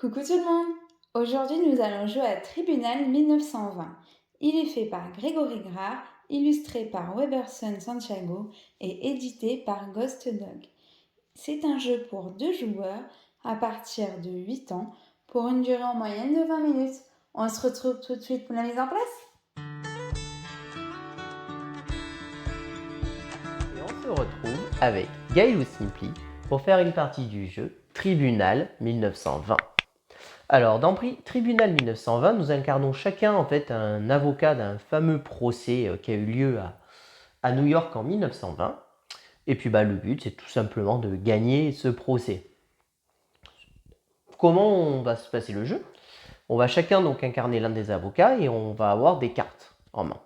Coucou tout le monde! Aujourd'hui, nous allons jouer à Tribunal 1920. Il est fait par Grégory Grard, illustré par Weberson Santiago et édité par Ghost Dog. C'est un jeu pour deux joueurs à partir de 8 ans pour une durée en moyenne de 20 minutes. On se retrouve tout de suite pour la mise en place. Et on se retrouve avec Gaël Simpli pour faire une partie du jeu Tribunal 1920. Alors, dans Tribunal 1920, nous incarnons chacun en fait un avocat d'un fameux procès qui a eu lieu à New York en 1920. Et puis le but, c'est tout simplement de gagner ce procès. Comment on va se passer le jeu? On va chacun donc incarner l'un des avocats et on va avoir des cartes en main.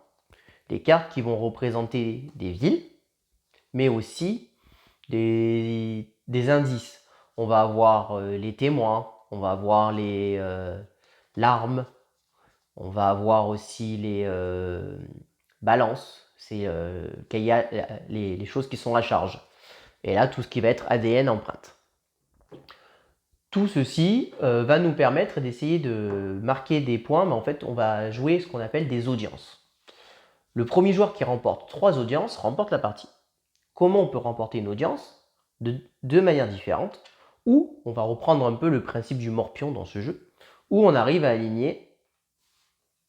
Des cartes qui vont représenter des villes, mais aussi des indices. On va avoir les témoins, on va avoir l'arme, on va avoir aussi les balances, c'est les choses qui sont à charge. Et là, tout ce qui va être ADN empreinte. Tout ceci va nous permettre d'essayer de marquer des points, mais en fait, on va jouer ce qu'on appelle des audiences. Le premier joueur qui remporte 3 audiences remporte la partie. Comment on peut remporter une audience? De deux manières différentes, ou on va reprendre un peu le principe du morpion dans ce jeu, où on arrive à aligner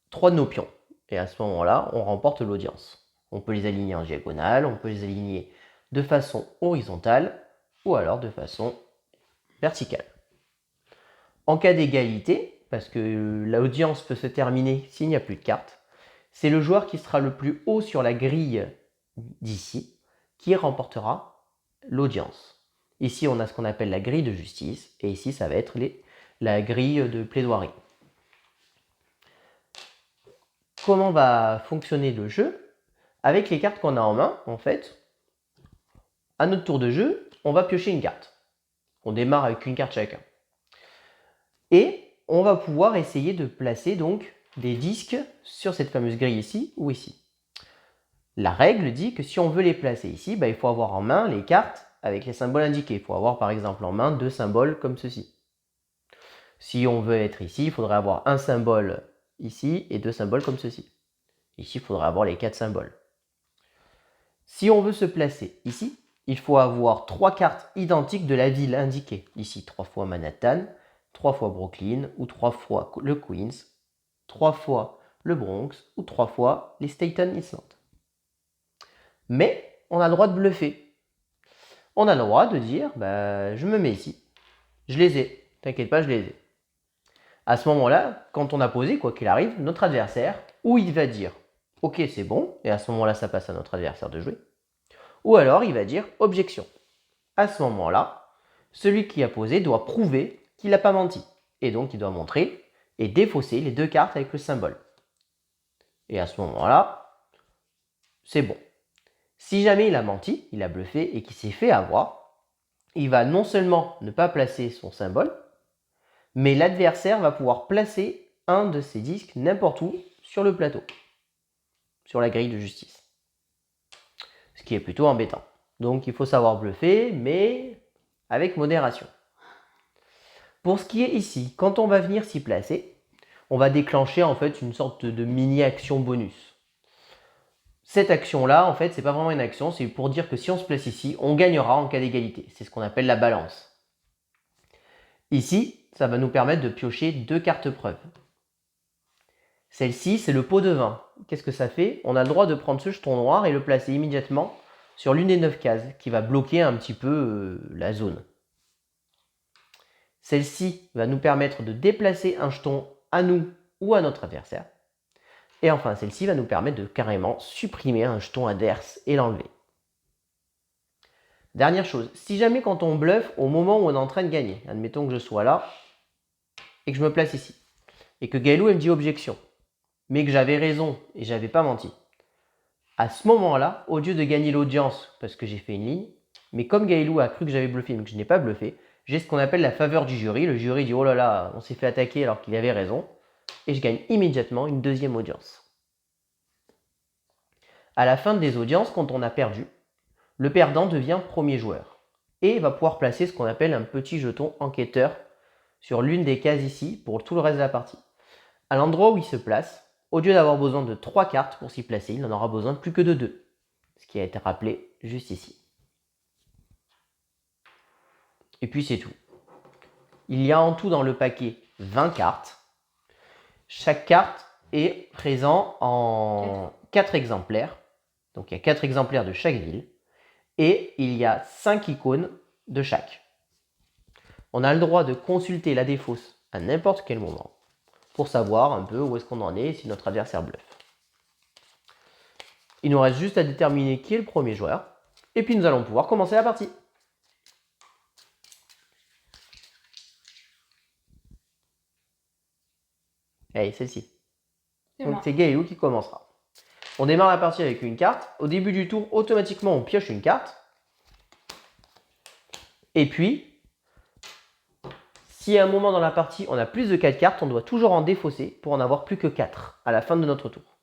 3 de nos pions. Et à ce moment-là, on remporte l'audience. On peut les aligner en diagonale, on peut les aligner de façon horizontale, ou alors de façon verticale. En cas d'égalité, parce que l'audience peut se terminer s'il n'y a plus de cartes, c'est le joueur qui sera le plus haut sur la grille d'ici qui remportera l'audience. Ici, on a ce qu'on appelle la grille de justice, et ici, ça va être la grille de plaidoirie. Comment va fonctionner le jeu? Avec les cartes qu'on a en main, en fait, à notre tour de jeu, on va piocher une carte. On démarre avec une carte chacun. Et on va pouvoir essayer de placer donc des disques sur cette fameuse grille ici ou ici. La règle dit que si on veut les placer ici, il faut avoir en main les cartes avec les symboles indiqués. Il faut avoir par exemple en main 2 symboles comme ceci. Si on veut être ici, il faudrait avoir un symbole ici et 2 symboles comme ceci. Ici, il faudrait avoir les 4 symboles. Si on veut se placer ici, il faut avoir 3 cartes identiques de la ville indiquée. Ici, 3 fois Manhattan, 3 fois Brooklyn ou 3 fois le Queens, 3 fois le Bronx ou 3 fois les Staten Island. Mais on a le droit de bluffer. On a le droit de dire, je me mets ici. Je les ai. T'inquiète pas, je les ai. À ce moment-là, quand on a posé, quoi qu'il arrive, notre adversaire, ou il va dire, ok, c'est bon, et à ce moment-là, ça passe à notre adversaire de jouer. Ou alors, il va dire, objection. À ce moment-là, celui qui a posé doit prouver qu'il n'a pas menti. Et donc, il doit montrer et défausser les 2 cartes avec le symbole. Et à ce moment-là, c'est bon. Si jamais il a menti, il a bluffé et qu'il s'est fait avoir, il va non seulement ne pas placer son symbole, mais l'adversaire va pouvoir placer un de ses disques n'importe où sur le plateau, sur la grille de justice. Ce qui est plutôt embêtant. Donc il faut savoir bluffer, mais avec modération. Pour ce qui est ici, quand on va venir s'y placer, on va déclencher en fait une sorte de mini-action bonus. Cette action-là, en fait, c'est pas vraiment une action, c'est pour dire que si on se place ici, on gagnera en cas d'égalité. C'est ce qu'on appelle la balance. Ici, ça va nous permettre de piocher 2 cartes preuves. Celle-ci, c'est le pot de vin. Qu'est-ce que ça fait? On a le droit de prendre ce jeton noir et le placer immédiatement sur l'une des 9 cases, qui va bloquer un petit peu la zone. Celle-ci va nous permettre de déplacer un jeton à nous ou à notre adversaire. Et enfin, celle-ci va nous permettre de carrément supprimer un jeton adverse et l'enlever. Dernière chose, si jamais quand on bluffe au moment où on est en train de gagner, admettons que je sois là et que je me place ici, et que Gaëlou me dit objection, mais que j'avais raison et j'avais pas menti. À ce moment-là, au lieu de gagner l'audience parce que j'ai fait une ligne, mais comme Gaëlou a cru que j'avais bluffé mais que je n'ai pas bluffé, j'ai ce qu'on appelle la faveur du jury. Le jury dit oh là là, on s'est fait attaquer alors qu'il avait raison, et je gagne immédiatement une deuxième audience. À la fin des audiences, quand on a perdu, le perdant devient premier joueur et va pouvoir placer ce qu'on appelle un petit jeton enquêteur sur l'une des cases ici pour tout le reste de la partie. À l'endroit où il se place, au lieu d'avoir besoin de 3 cartes pour s'y placer, il n'en aura besoin plus que de 2. Ce qui a été rappelé juste ici. Et puis c'est tout. Il y a en tout dans le paquet 20 cartes. Chaque carte est présente en 4 exemplaires. Donc il y a 4 exemplaires de chaque ville. Et il y a 5 icônes de chaque. On a le droit de consulter la défausse à n'importe quel moment pour savoir un peu où est-ce qu'on en est et si notre adversaire bluffe. Il nous reste juste à déterminer qui est le premier joueur. Et puis nous allons pouvoir commencer la partie. Allez, celle-ci. Donc c'est Gaëlou qui commencera. On démarre la partie avec une carte. Au début du tour, automatiquement, on pioche une carte. Et puis, si à un moment dans la partie, on a plus de 4 cartes, on doit toujours en défausser pour en avoir plus que 4 à la fin de notre tour.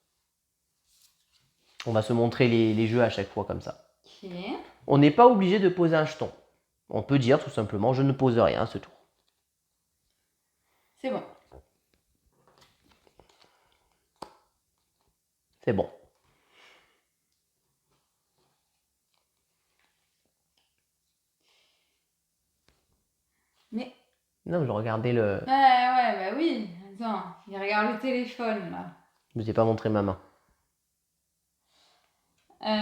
On va se montrer les jeux à chaque fois comme ça. Okay. On n'est pas obligé de poser un jeton. On peut dire tout simplement, je ne pose rien à ce tour. C'est bon. C'est bon. Mais... Non, je regardais le... Ouais, bah oui. Attends, il regarde le téléphone, là. Je vous ai pas montré ma main. Bah,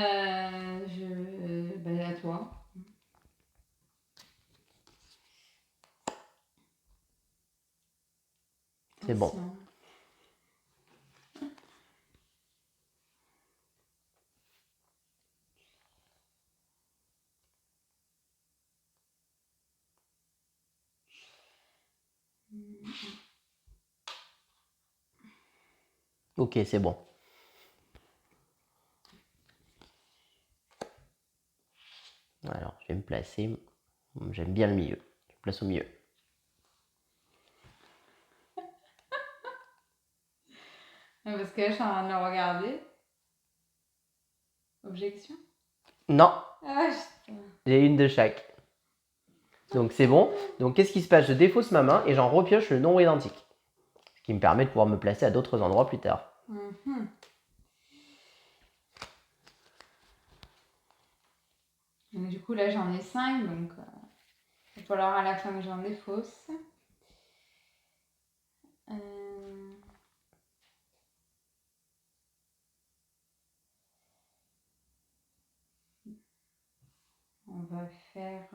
à toi. C'est bon. Ok, c'est bon. Alors, je vais me placer. J'aime bien le milieu. Je me place au milieu. Parce que là, je suis en train de le regarder. Objection? Non, Ah, j'ai une de chaque. Donc c'est bon. Donc qu'est-ce qui se passe? Je défausse ma main et j'en repioche le nombre identique. Ce qui me permet de pouvoir me placer à d'autres endroits plus tard. Donc, du coup, là, j'en ai 5, donc il va falloir à la fin que j'en défausse. On va faire...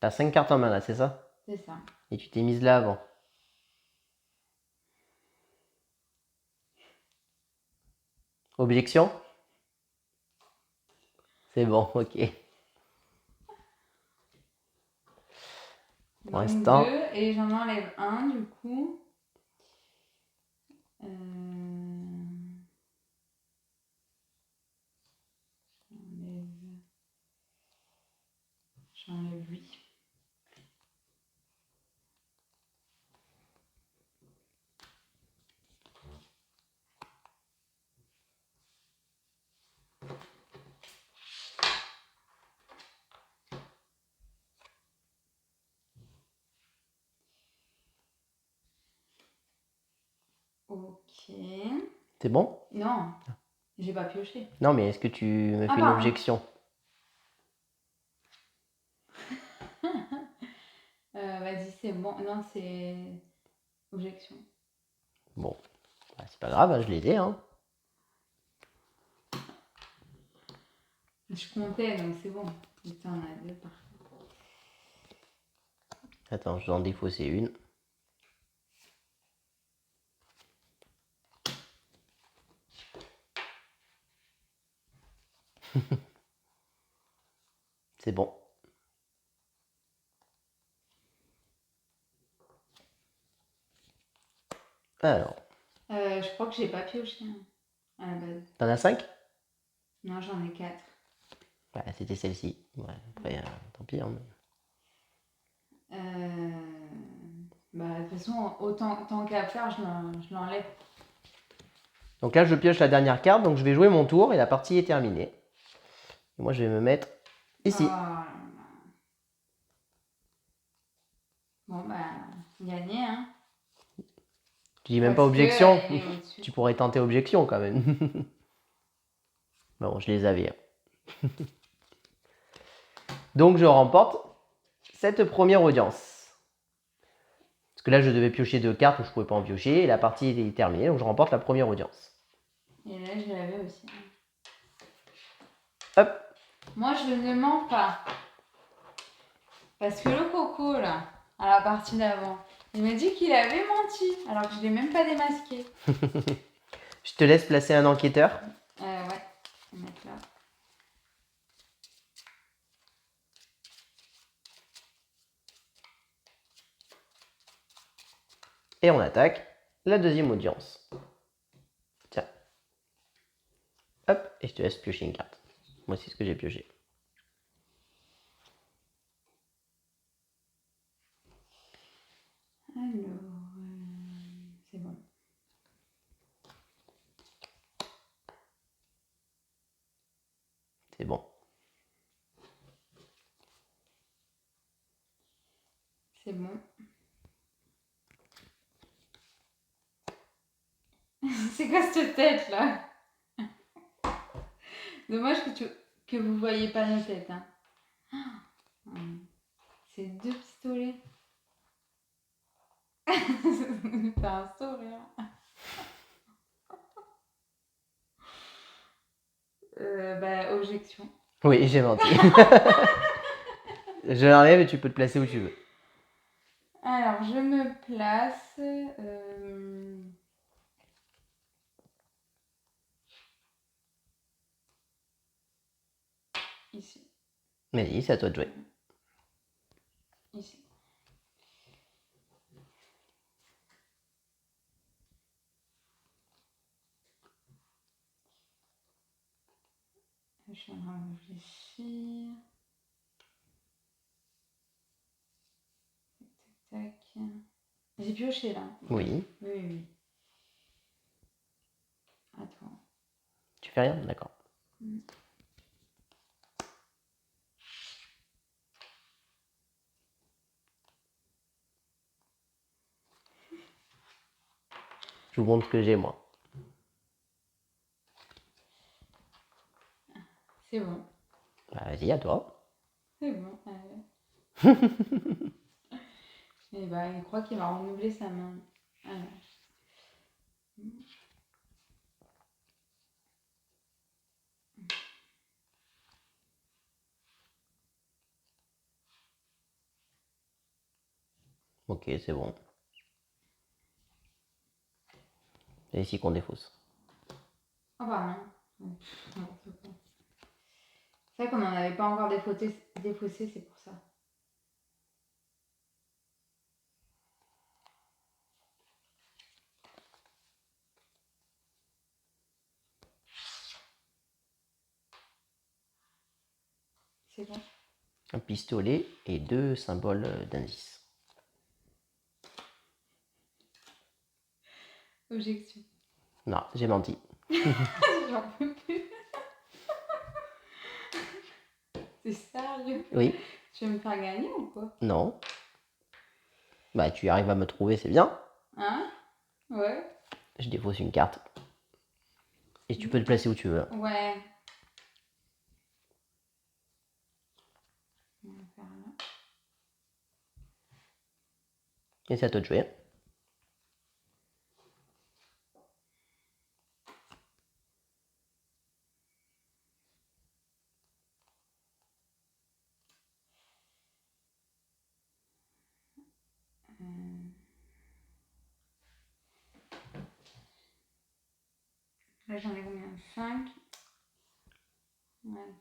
T'as 5 cartes en main là, c'est ça? C'est ça. Et tu t'es mise là avant. Objection? C'est bon, ok. Pour Donc l'instant. 2, et j'en enlève un, du coup. J'enlève 8. Ok. C'est bon? Non, j'ai pas pioché. Non, mais est-ce que tu me fais une pardon. objection? Vas-y, c'est bon. Non, c'est objection. Bon, bah, c'est pas grave, hein, je les ai. Hein. Je comptais, donc c'est bon. Putain, on a 2 par contre. Attends, je dois en défausser une. C'est bon. Alors. Je crois que j'ai pas pioché à la base. T'en as 5? Non, j'en ai 4. Ouais, c'était celle-ci. Ouais, après, tant pis. Hein. Bah, de toute façon, autant tant qu'à faire, je l'enlève. Donc là, je pioche la dernière carte, donc je vais jouer mon tour et la partie est terminée. Et moi, je vais me mettre ici. Oh là là. Bon, bah, gagné, hein. Je dis même pas Parce que objection. elle est au-dessus. Tu pourrais tenter objection quand même. Bon, je les avais. Donc, je remporte cette première audience. Parce que là, je devais piocher 2 cartes, je ne pouvais pas en piocher, et la partie est terminée, donc je remporte la première audience. Et là, je l'avais aussi. Hop. Moi, je ne mens pas. Parce que le coco, là, à la partie d'avant, il m'a dit qu'il avait menti, alors que je ne l'ai même pas démasqué. Je te laisse placer un enquêteur. Ouais, je vais mettre là. Et on attaque la deuxième audience. Tiens. Hop, et je te laisse piocher une carte. Moi, c'est ce que j'ai pioché. Alors, c'est bon. C'est bon. C'est bon. C'est quoi cette tête là? Dommage que vous voyez pas nos têtes. Hein. C'est 2 pistolets. T'as un sourire. Bah, objection. Oui, j'ai menti. Je l'enlève et tu peux te placer où tu veux. Alors, je me place. Ici. Vas-y, c'est à toi de jouer. Ici. Je suis en train de réfléchir. Tac, tac. J'ai pioché là. Oui. Oui. Attends. Tu fais rien? D'accord. Je vous montre ce que j'ai, moi. C'est bon. Bah, vas-y, à toi. C'est bon. Et bah, il croit qu'il va renouveler sa main. Alors. Ok, c'est bon. Et ici qu'on défausse. Oh bah non. N'importe quoi. C'est vrai qu'on n'en avait pas encore défaussé, c'est pour ça. C'est bon. Un pistolet et 2 symboles d'indice. Objection. Non, j'ai menti. J'en peux plus. C'est sérieux? Oui. Tu veux me faire gagner ou quoi? Non. Bah, tu arrives à me trouver, c'est bien. Hein? Ouais. Je défausse une carte. Et tu peux te placer où tu veux. Ouais. On va faire là. Et c'est à toi de jouer. Là, j'en ai combien? 5. Ouais.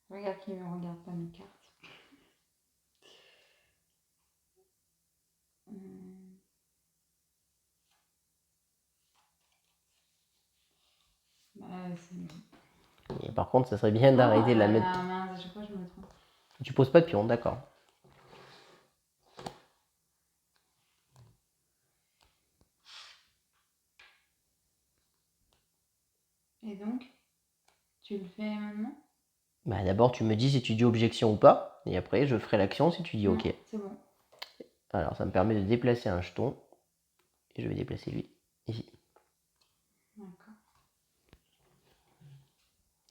Regarde qu'il ne regarde pas mes cartes. Bah, c'est bon. Et par contre, ça serait bien d'arrêter de la mettre. Ah mince, à chaque fois je me trompe. Tu poses pas de pion, d'accord. Et donc, tu le fais maintenant? Bah d'abord tu me dis si tu dis objection ou pas, et après je ferai l'action si tu dis Non, ok. c'est bon. Alors ça me permet de déplacer un jeton, et je vais déplacer lui, ici. D'accord.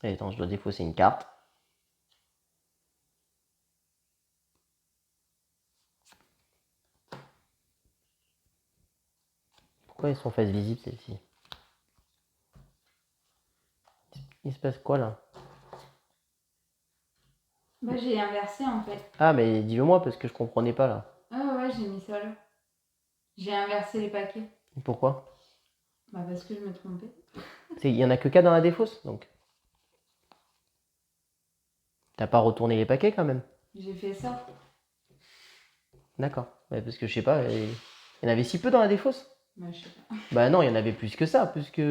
Et attends, je dois défausser une carte. Pourquoi elles sont face visible celles-ci? Il se passe quoi là? Bah, j'ai inversé en fait. Ah mais dis-le moi parce que je comprenais pas là. Ah ouais, j'ai mis ça là. J'ai inversé les paquets. Pourquoi? Bah, parce que je me trompais. Il y en a que 4 dans la défausse donc. T'as pas retourné les paquets quand même? J'ai fait ça. D'accord. Ouais, parce que je sais pas, il y en avait si peu dans la défausse? Bah, je sais pas. Bah non, il y en avait plus que ça, puisque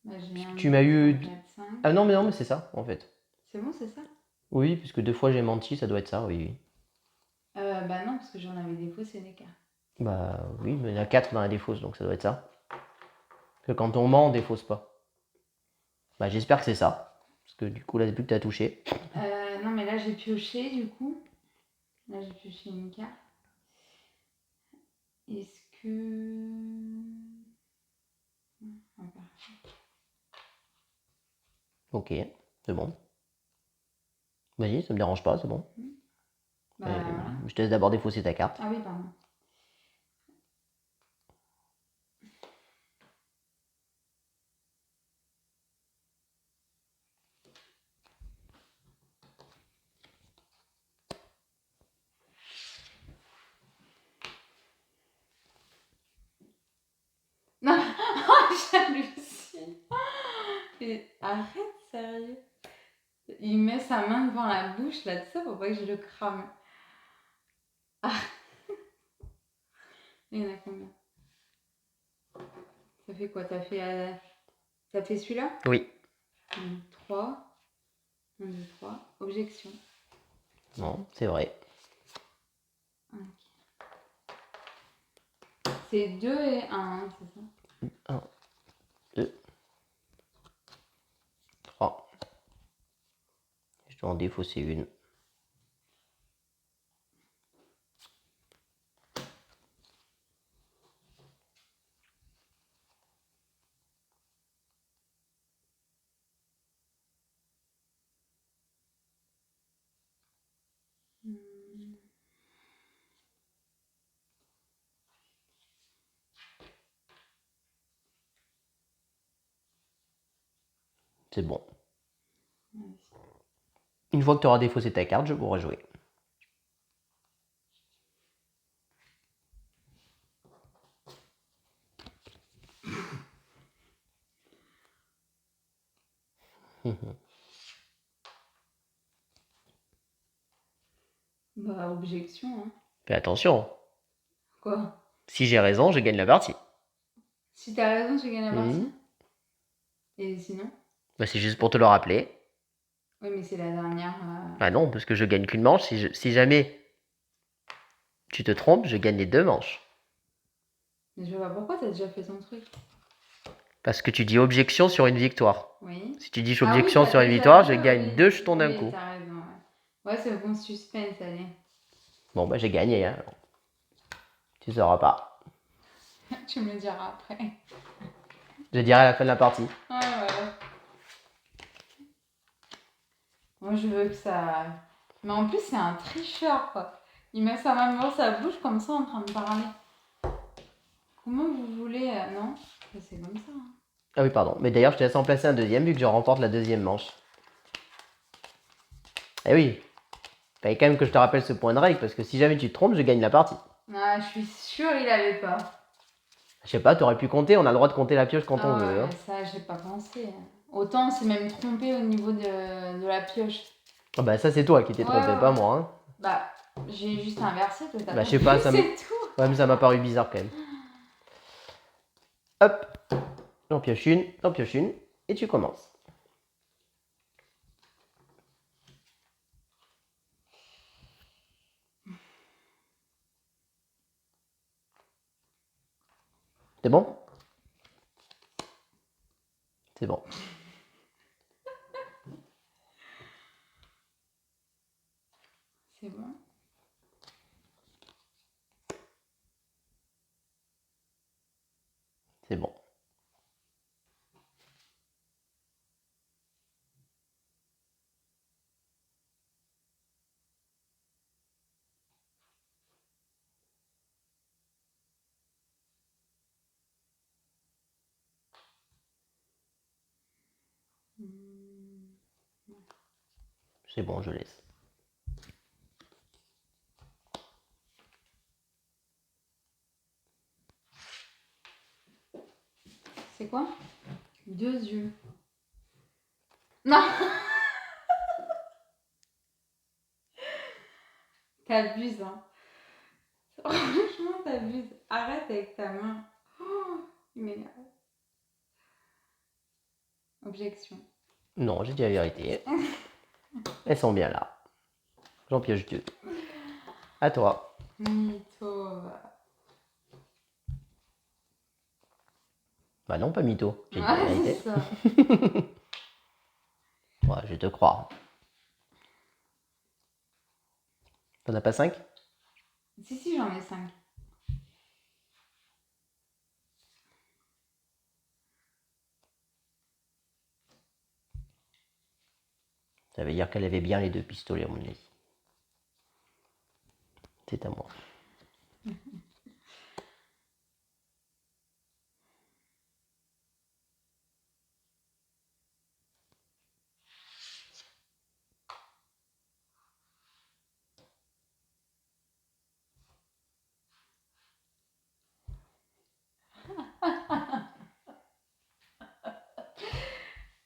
Bah, j'ai un, tu 2, m'as 3, eu. 4, 5. Ah non, mais c'est ça en fait. C'est bon, c'est ça? Oui, puisque 2 fois j'ai menti, ça doit être ça, oui, oui. Bah non, parce que j'en avais défaussé des cartes. Bah oui, mais il y en a 4 dans la défausse, donc ça doit être ça. Parce que quand on ment, on défausse pas. Bah j'espère que c'est ça. Parce que du coup, là, depuis que t'as touché. Non, mais là, j'ai pioché du coup. Là, j'ai pioché une carte. Est-ce que. Ah, parfait. Ok, c'est bon. Vas-y, ça me dérange pas, c'est bon. Bah voilà. Je te laisse d'abord défausser ta carte. Ah oui, pardon. Non, j'hallucine. Arrête, sérieux. Il met sa main devant la bouche là, tu sais, pour pas que je le crame. Ah. Il y en a combien? Ça fait quoi? T'as fait celui-là? Oui. 1, 3. 1, 2, 3. Objection. Non, c'est vrai. Ok. C'est 2 et 1, c'est ça? 1, 2, 3. Je dois en défausser une. C'est bon. Une fois que tu auras défaussé ta carte, je pourrai jouer. Bah, objection, hein. Fais attention. Quoi? Si j'ai raison, je gagne la partie. Si t'as raison, tu gagnes la partie. Mhm. Et sinon? Bah, c'est juste pour te le rappeler. Oui, mais c'est la dernière. Ah non, parce que je gagne qu'une manche. Si jamais tu te trompes, je gagne les 2 manches. Mais je vois pas pourquoi t'as déjà fait ton truc. Parce que tu dis objection sur une victoire. Oui. Si tu dis Ah oui, objection t'as sur une déjà victoire, je deux, gagne oui. 2 jetons d'un Oui, coup. t'as raison, ouais. Ouais, c'est bon suspense, allez. Bon, bah j'ai gagné. Hein. Tu sauras pas. Tu me le diras après. Je dirai à la fin de la partie. Ouais, ouais. Moi, je veux que ça. Mais en plus, c'est un tricheur, quoi. Il met sa main devant sa bouche comme ça en train de parler. Comment vous voulez. Non? C'est comme ça. Hein. Ah oui, pardon. Mais d'ailleurs, je te laisse en placer un deuxième vu que je remporte la deuxième manche. Eh oui. Fallait quand même que je te rappelle ce point de règle parce que si jamais tu te trompes, je gagne la partie. Ah, je suis sûre il avait pas. Je sais pas, t'aurais pu compter, on a le droit de compter la pioche quand on ouais, veut. Hein. Mais ça, j'ai pas pensé. Autant on s'est même trompé au niveau de la pioche. Ah bah ça c'est toi qui t'es trompé, pas moi. Hein. Bah, j'ai juste inversé, toi t'as Bah pas je sais pas, c'est tout. Ouais, mais ça m'a paru bizarre quand même. Hop, j'en pioche une, et tu commences. C'est bon? C'est bon. C'est bon. C'est bon. C'est bon, je laisse. C'est quoi? 2 yeux. Non. T'abuses, hein. Franchement, t'abuses. Arrête avec ta main. Oh, il m'énerve. Objection. Non, j'ai dit la vérité. Elles sont bien là. J'en pioche 2. À toi. Mytho. Bah non, pas mytho. J'ai dit la Ouais, vérité. c'est ça. Ouais, je vais te croire. T'en as pas 5? Si, j'en ai 5. Ça veut dire qu'elle avait bien les 2 pistolets, à mon avis. C'est à moi.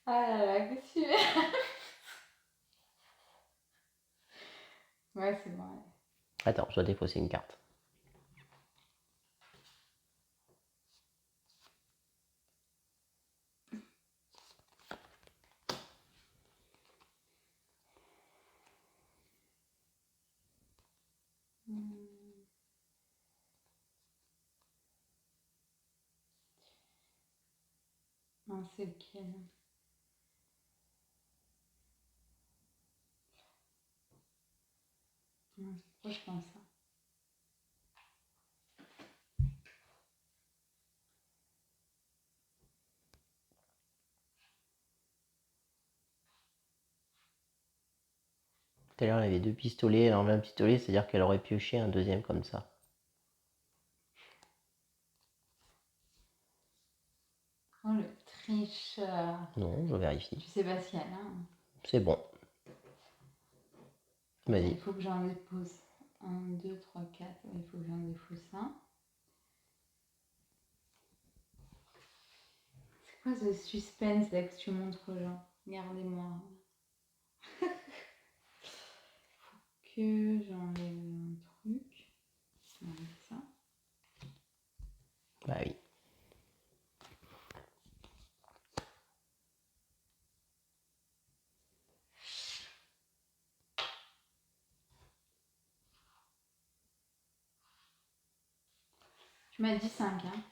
Ah là là, qu'est-ce que tu fais? Ouais, c'est bon. Ouais. Attends, je dois défausser une carte. Non, c'est lequel? Non, pourquoi je pense ça? Tout à l'heure, elle avait 2 pistolets, elle enlève un pistolet, c'est-à-dire qu'elle aurait pioché un deuxième comme ça. Oh, le tricheur. Non, je vérifie. Tu sais pas si elle a. Hein. C'est bon. Vas-y. Il faut que j'en dépose 1, 2, 3, 4. Il faut que j'en dépose ça. C'est quoi ce suspense là que tu montres aux gens? Regardez-moi. Que j'enlève un truc. J'enlève ça. Bah oui. Tu m'as dit 5, hein?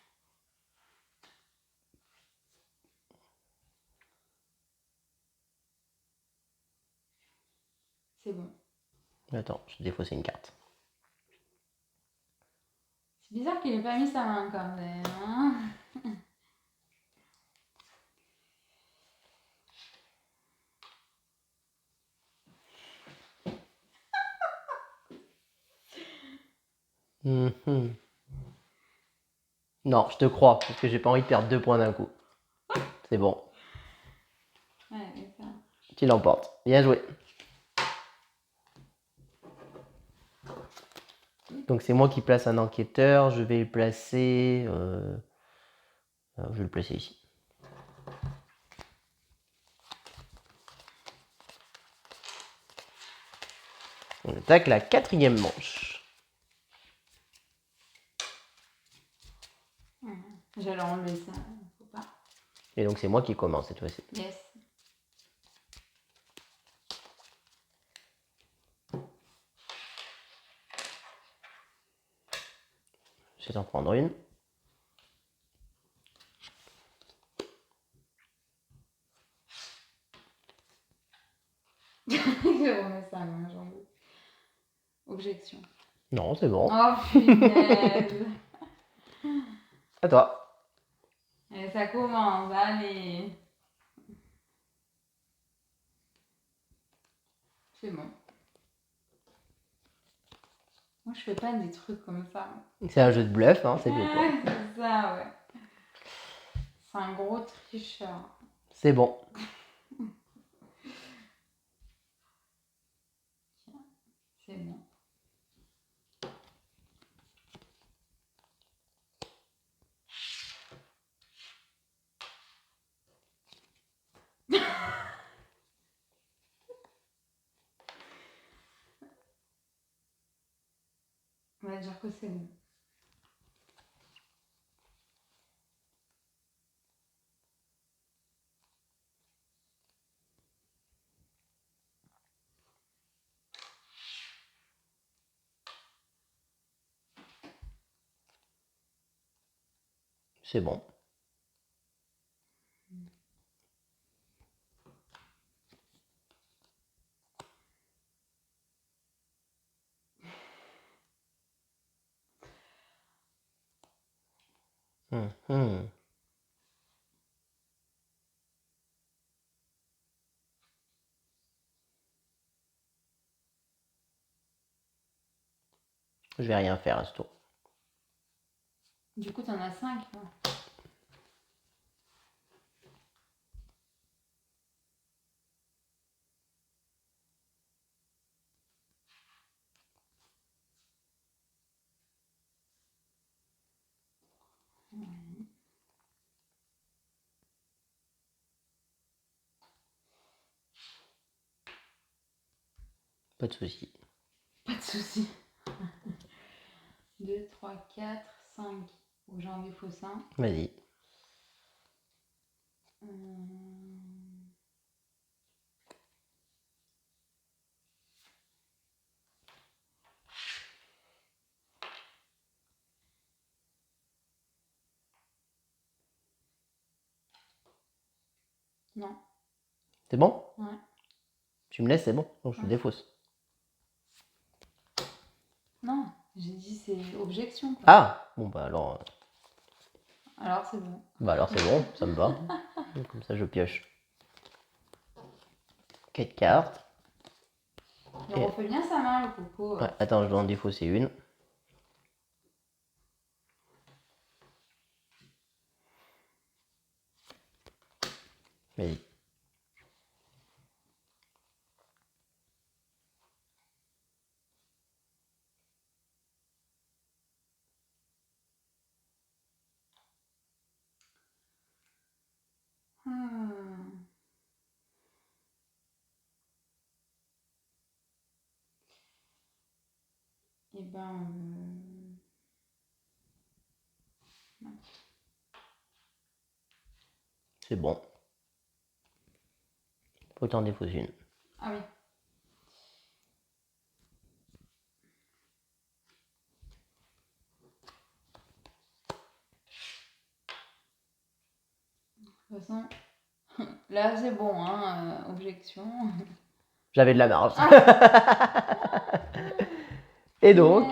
C'est bon. Attends, je défaussé une carte. C'est bizarre qu'il ait pas mis sa main quand même. Hein. Mhm. Non, je te crois, parce que j'ai pas envie de perdre 2 points d'un coup. C'est bon. Ouais, mais ça. Tu l'emportes. Bien joué. Donc c'est moi qui place un enquêteur. Je vais le placer. Je vais le placer ici. On attaque la 4e manche. J'allais enlever ça. Faut pas. Et donc c'est moi qui commence cette fois-ci. Yes. Je vais t'en prendre une. Je remets sa main, j'en veux. Objection. Non, c'est bon. Oh punaise. À toi. Et ça commence, allez. C'est bon. Moi, je fais pas des trucs comme ça. C'est un jeu de bluff, hein, c'est bien toi. C'est ça, ouais. C'est un gros tricheur. C'est bon. C'est bon. On va dire que c'est bon. C'est bon. Mhm. Je vais rien faire à ce tour. Du coup, t'en as 5. Pas de souci. Pas de soucis. 2, 3, 4, 5. Au janvier Faussin. Vas-y. Non. C'est bon? Ouais. Tu me laisses, c'est bon? Donc je Ouais. défausse. Non, j'ai dit c'est objection. Quoi. Ah! Bon bah alors. Alors c'est bon. Bah alors c'est bon, ça me va. Comme ça je pioche. 4 cartes. Il refait bien sa main, le coco. Ouais, attends, je dois en défausser une. Vas-y. Et ben. C'est bon. Faut t'en défausser une. Ah oui. De toute façon, là c'est bon, hein, objection. J'avais de la marge. Et donc,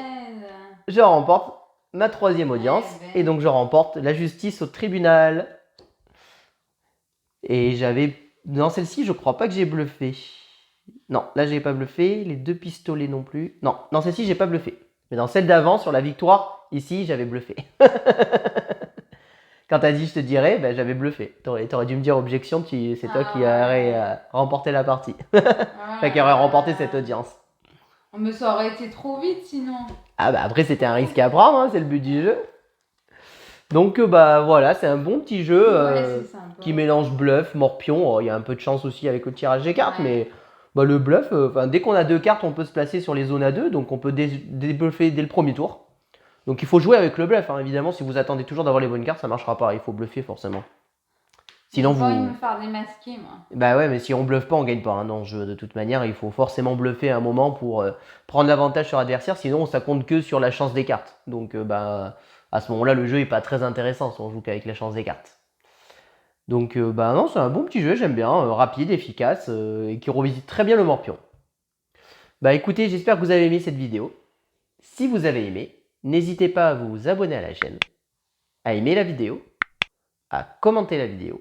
je remporte ma 3e audience. Et donc, je remporte la justice au tribunal. Et j'avais... Dans celle-ci, je crois pas que j'ai bluffé. Non, là, j'ai pas bluffé. Les 2 pistolets non plus. Non, dans celle-ci, j'ai pas bluffé. Mais dans celle d'avant, sur la victoire, ici, j'avais bluffé. Quand t'as dit je te dirais, ben, j'avais bluffé. T'aurais dû me dire objection, c'est toi qui aurais remporté la partie. Enfin, qui aurait remporté cette audience. Mais ça aurait été trop vite sinon. Ah bah après c'était un risque à prendre, hein, c'est le but du jeu. Donc bah voilà, c'est un bon petit jeu qui mélange bluff, morpion. Il y a un peu de chance aussi avec le tirage des cartes, mais bah, le bluff, dès qu'on a 2 cartes, on peut se placer sur les zones à 2, donc on peut débluffer dès le premier tour. Donc il faut jouer avec le bluff, hein. Évidemment, si vous attendez toujours d'avoir les bonnes cartes, ça marchera pas, il faut bluffer forcément. Sinon vous... me faire démasquer, moi. Bah ouais, mais si on bluffe pas, on gagne pas hein, dans ce jeu. De toute manière, il faut forcément bluffer à un moment pour prendre l'avantage sur l'adversaire, sinon ça compte que sur la chance des cartes. Donc bah à ce moment-là, le jeu est pas très intéressant si on joue qu'avec la chance des cartes. Donc bah non, c'est un bon petit jeu, j'aime bien, rapide, efficace, et qui revisite très bien le morpion. Bah écoutez, j'espère que vous avez aimé cette vidéo. Si vous avez aimé, n'hésitez pas à vous abonner à la chaîne, à aimer la vidéo, à commenter la vidéo.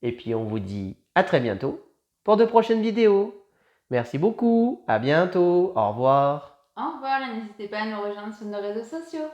Et puis on vous dit à très bientôt pour de prochaines vidéos. Merci beaucoup, à bientôt, au revoir. Au revoir et n'hésitez pas à nous rejoindre sur nos réseaux sociaux.